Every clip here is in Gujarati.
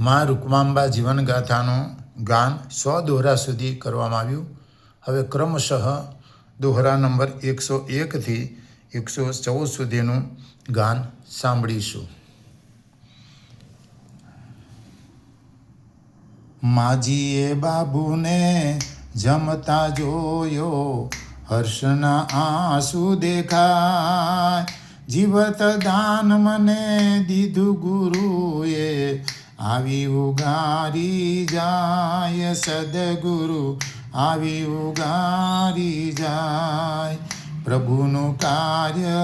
માં રૂકમાંબા જીવનગાથાનું ગાન 100 દોહરા સુધી કરવામાં આવ્યું. હવે ક્રમશઃ દોહરા નંબર 101 થી 114 સુધીનું ગાન સાંભળીશું. માજીએ બાબુને જમતા જોયો, હર્ષના આંસુ દેખાય. જીવત દાન મને દીધું ગુરુએ, આવી ઉગારી જાય. સદગુરુ આવી ઉગારી જાય. પ્રભુનું કાર્ય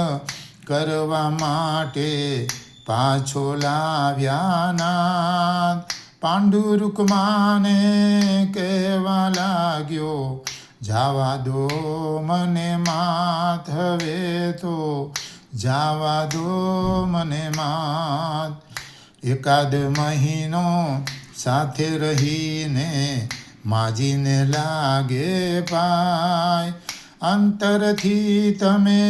કરવા માટે પાછો લાવ્યા નાથ. પાંડુરુકમાને કહેવા લાગ્યો, જાવા દો મને માત, હવે તો જાવા દો મને માત. એકાદ મહિનો સાથે રહીને માજીને લાગે પાય. અંતરથી તમે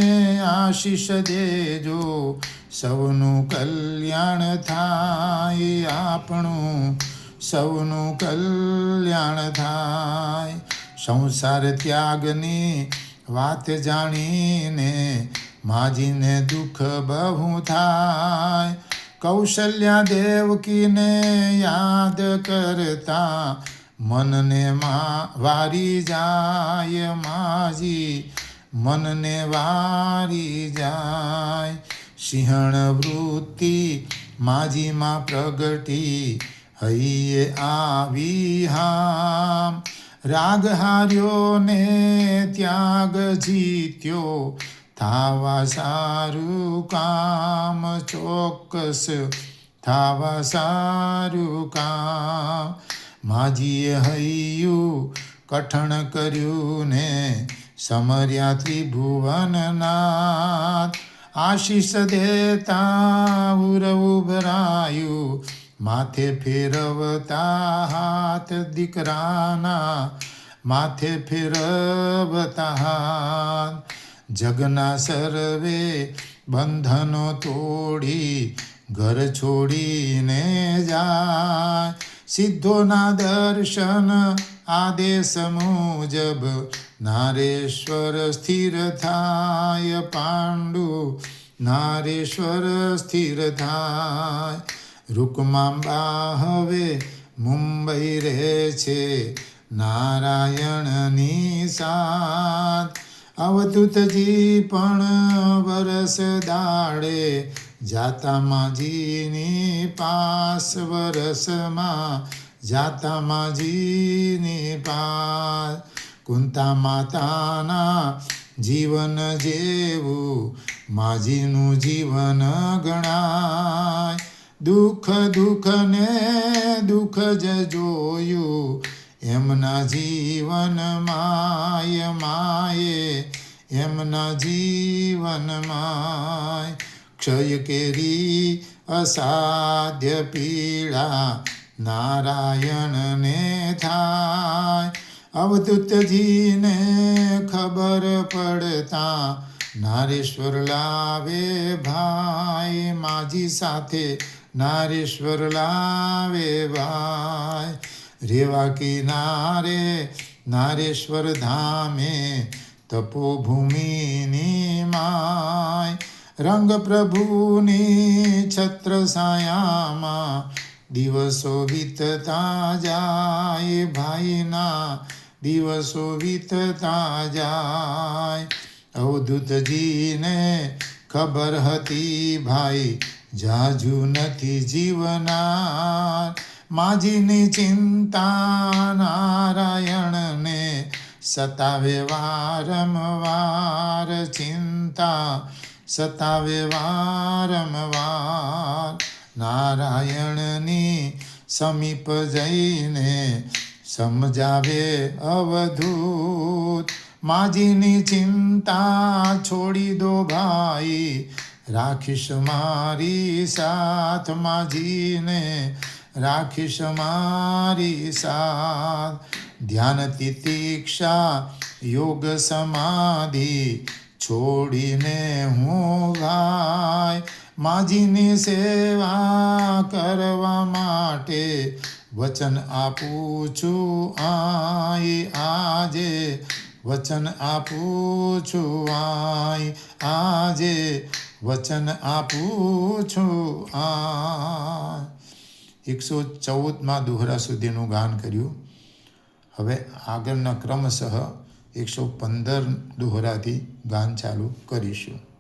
આશીષ દેજો, સૌનું કલ્યાણ થાય. આપણું સૌનું કલ્યાણ થાય. સંસાર ત્યાગની વાત જાણીને માજીને દુઃખ બહુ થાય. કૌશલ્યા દેવકીને યાદ કરતા મનને વારી જાય. માજી મનને વારી જાય. સિંહણ વૃત્તિ માજીમાં પ્રગટી, હૈયે આવી હામ. રાગ હાર્યો ને ત્યાગ જીત્યો, થાવા સારું કામ. ચોક્કસ થાવા સારું કામ. માજીએ હૈયું કઠણ કર્યું ને સમર્યા ત્રિભુવનનાથ. આશીષ દેતા ઉર ઉભરાયું, માથે ફેરવતા હાથ. દીકરાના માથે ફેરવતા હાથ. જગના સર્વે બંધનો તોડી ઘર છોડીને જાય. સિદ્ધોના દર્શન આદેશ મુજબ નારેશ્વર સ્થિર થાય. પાંડુ નારેશ્વર સ્થિર થાય. રૂકમાંબા હવે મુંબઈ રહે છે નારાયણની સાથ. અવધૂતજી પણ વરસ દાડે જાતા માજીની પાસ. વરસમાં જાતા માજીની પાસ. કુંતા માતાના જીવન જેવું માજીનું જીવન ગણાય. દુઃખ દુઃખ ને દુઃખ જ જોયું એમના જીવન માય. માયે એમના જીવન માય. ક્ષય કેરી અસાધ્ય પીડા નારાયણને થાય. અવધૂતજીને ખબર પડતા નારેશ્વર લાવે ભાઈ. માજી સાથે નારેશ્વર લાવે ભાઈ. રેવા કિનારે નારેશ્વર ધામે તપોભૂમિની માય. રંગ પ્રભુની છત્ર સાયામાં દિવસો વીતતા જાય. ભાઈના દિવસો વીતતા જાય. અવધૂતજીને ખબર હતી ભાઈ જાજુ નથી જીવનાર. માજીની ચિંતા નારાયણને સતાવે વારંવાર. ચિંતા સતાવે વારંવાર. નારાયણની સમીપ જઈને સમજાવે અવધૂત. માજીની ચિંતા છોડી દો ભાઈ, રાખીશ મારી સાથ. માજીને રાખીશ મારી સાથ. ધ્યાન તિતિક્ષા યોગ સમાધિ છોડીને હું ગાય. માજીની સેવા કરવા માટે વચન આપું છું આજે વચન આપું છું આજે વચન આપું છું 114માં દોહરા સુધીનું ગાન કર્યું. હવે આગળના ક્રમશઃ 115 દોહરાથી ગાન ચાલુ કરીશું.